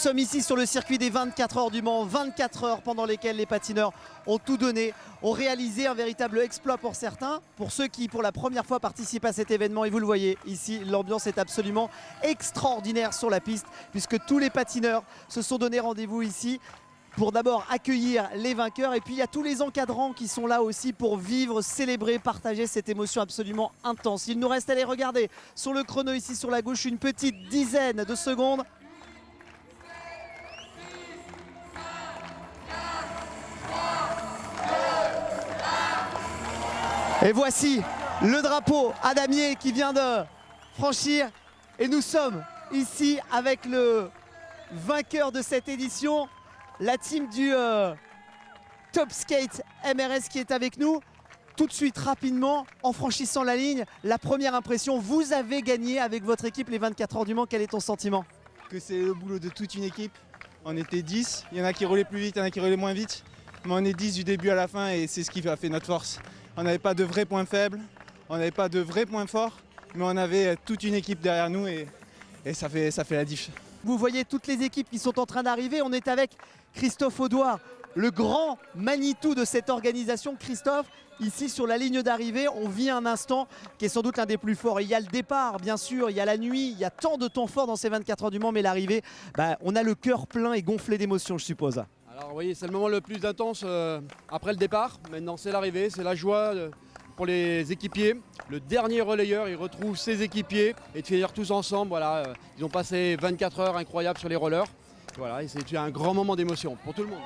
sommes ici sur le circuit des 24 heures du Mans, 24 heures pendant lesquelles les patineurs ont tout donné, ont réalisé un véritable exploit pour certains, pour ceux qui pour la première fois participent à cet événement. Et vous le voyez ici, l'ambiance est absolument extraordinaire sur la piste puisque tous les patineurs se sont donné rendez-vous ici pour d'abord accueillir les vainqueurs, et puis il y a tous les encadrants qui sont là aussi pour vivre, célébrer, partager cette émotion absolument intense. Il nous reste à les regarder sur le chrono ici sur la gauche, une petite dizaine de secondes. Et voici le drapeau à damier qui vient de franchir, et nous sommes ici avec le vainqueur de cette édition, la team du Top Skate MRS qui est avec nous. Tout de suite, rapidement, en franchissant la ligne, la première impression, vous avez gagné avec votre équipe les 24 heures du Mans. Quel est ton sentiment? Que c'est le boulot de toute une équipe. On était 10, il y en a qui roulaient plus vite, il y en a qui roulaient moins vite. Mais on est 10 du début à la fin et c'est ce qui a fait notre force. On n'avait pas de vrais points faibles, on n'avait pas de vrais points forts, mais on avait toute une équipe derrière nous et ça fait la diff. Vous voyez toutes les équipes qui sont en train d'arriver. On est avec Christophe Audouard, le grand Manitou de cette organisation. Christophe, ici sur la ligne d'arrivée, on vit un instant qui est sans doute l'un des plus forts. Il y a le départ, bien sûr, il y a la nuit, il y a tant de temps forts dans ces 24 heures du Mans, mais l'arrivée, on a le cœur plein et gonflé d'émotions, je suppose. Alors oui, c'est le moment le plus intense après le départ. Maintenant, c'est l'arrivée, c'est la joie pour les équipiers. Le dernier relayeur, il retrouve ses équipiers et de finir tous ensemble. Voilà, ils ont passé 24 heures incroyables sur les rollers. Voilà, et c'est un grand moment d'émotion pour tout le monde.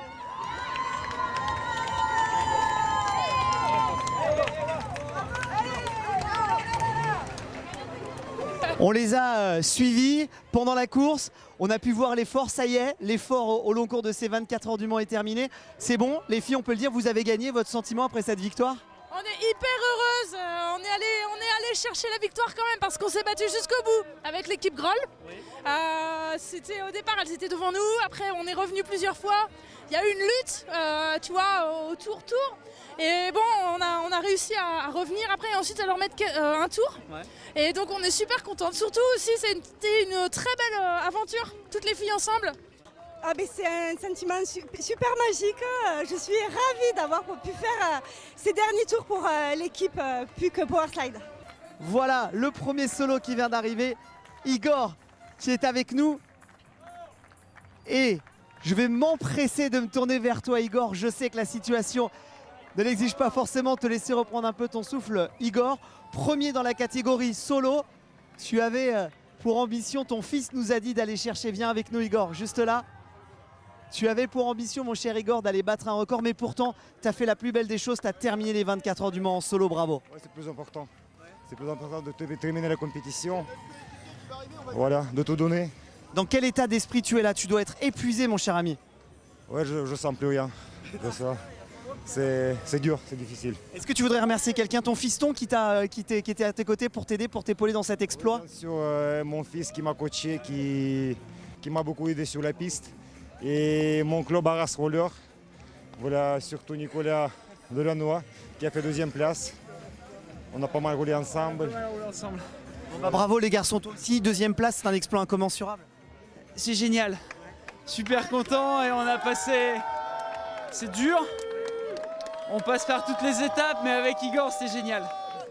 On les a suivis pendant la course, on a pu voir l'effort, ça y est, l'effort au long cours de ces 24 heures du Mans est terminé. C'est bon, les filles, on peut le dire, vous avez gagné. Votre sentiment après cette victoire? On est hyper heureuse, on est allé chercher la victoire quand même parce qu'on s'est battu jusqu'au bout avec l'équipe Groll. Oui. Au départ, elles étaient devant nous, après on est revenu plusieurs fois. Il y a eu une lutte, tu vois, au tour. Et bon, on a réussi à revenir après et ensuite à leur mettre un tour. Ouais. Et donc on est super contentes. Surtout aussi, c'était une très belle aventure, toutes les filles ensemble. Ah ben c'est un sentiment super magique. Je suis ravie d'avoir pu faire ces derniers tours pour l'équipe plus que Powerslide. Voilà le premier solo qui vient d'arriver. Igor qui est avec nous. Et je vais m'empresser de me tourner vers toi, Igor. Je sais que la situation ne l'exige pas forcément, te laisser reprendre un peu ton souffle. Igor, premier dans la catégorie solo. Tu avais pour ambition, ton fils nous a dit d'aller chercher, viens avec nous Igor, juste là. Tu avais pour ambition, mon cher Igor, d'aller battre un record, mais pourtant, tu as fait la plus belle des choses, tu as terminé les 24 heures du Mans en solo, bravo. Ouais, c'est plus important. C'est plus important de terminer la compétition. Voilà, de tout donner. Dans quel état d'esprit tu es là? Tu dois être épuisé, mon cher ami. Ouais, je sens plus rien. C'est dur, c'est difficile. Est-ce que tu voudrais remercier quelqu'un, ton fiston qui était à tes côtés pour t'aider, pour t'épauler dans cet exploit? Bien sûr, mon fils qui m'a coaché, qui m'a beaucoup aidé sur la piste. Et mon club Arras Roller, voilà, surtout Nicolas Delannoy qui a fait deuxième place. On a pas mal roulé ensemble. Bon bravo les garçons, toi aussi, deuxième place, c'est un exploit incommensurable. C'est génial, super content et on a passé, c'est dur, on passe par toutes les étapes mais avec Igor c'était génial.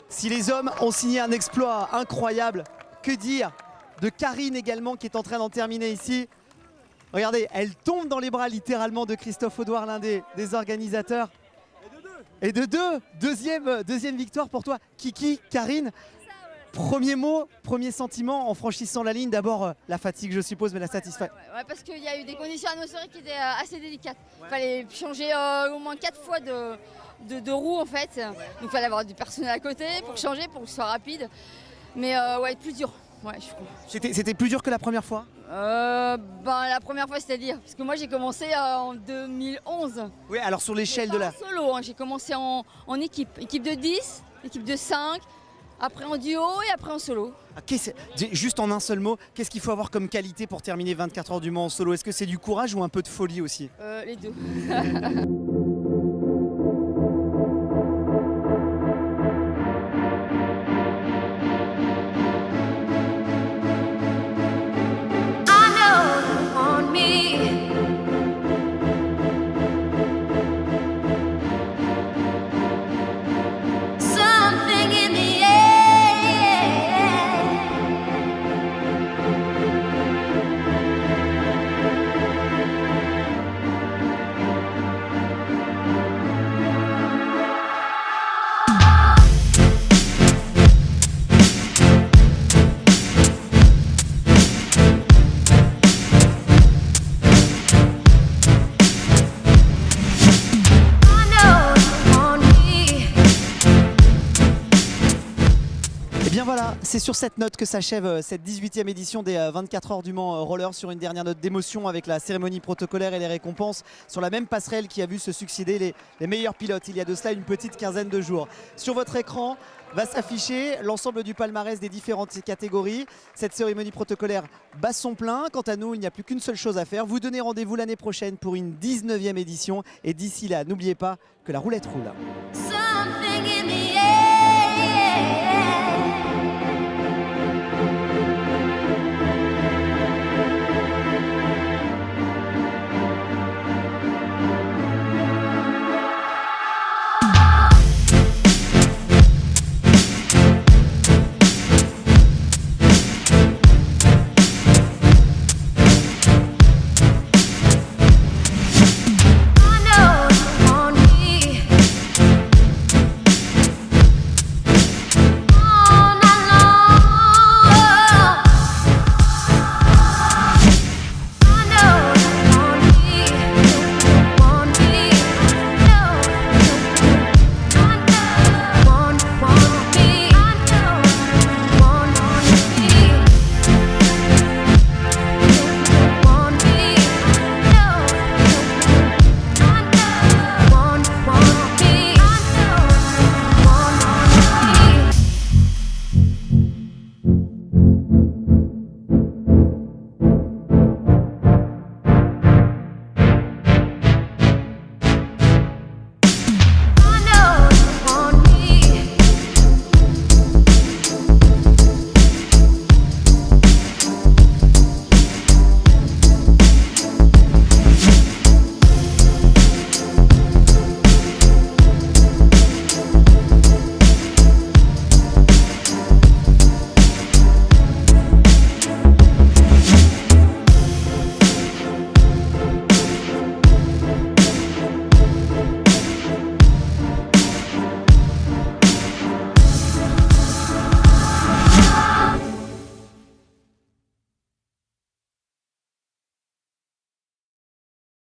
Si les hommes ont signé un exploit incroyable, que dire de Karine également qui est en train d'en terminer ici. Regardez, elle tombe dans les bras littéralement de Christophe Audouard, l'un des organisateurs. Et de deux, deuxième victoire pour toi. Kiki, Karine, premier mot, premier sentiment en franchissant la ligne. D'abord la fatigue je suppose, mais la satisfaction. Ouais, parce qu'il y a eu des conditions atmosphériques qui étaient assez délicates. Il fallait changer au moins 4 fois de roue en fait. Donc il fallait avoir du personnel à côté pour changer, pour que ce soit rapide. Mais ouais, plus dur. Ouais, c'était plus dur que la première fois? La première fois, c'est-à-dire, parce que moi j'ai commencé en 2011. Oui, alors sur l'échelle de la... solo, hein, j'ai commencé en équipe de 10, équipe de 5, après en duo et après en solo. Juste en un seul mot, qu'est-ce qu'il faut avoir comme qualité pour terminer 24 heures du Mans en solo? Est-ce que c'est du courage ou un peu de folie aussi? Les deux. Me Et bien voilà, c'est sur cette note que s'achève cette 18e édition des 24 heures du Mans Roller, sur une dernière note d'émotion avec la cérémonie protocolaire et les récompenses sur la même passerelle qui a vu se succéder les meilleurs pilotes il y a de cela une petite quinzaine de jours. Sur votre écran va s'afficher l'ensemble du palmarès des différentes catégories. Cette cérémonie protocolaire bat son plein. Quant à nous, il n'y a plus qu'une seule chose à faire, vous donner rendez-vous l'année prochaine pour une 19e édition. Et d'ici là, n'oubliez pas que la roulette roule.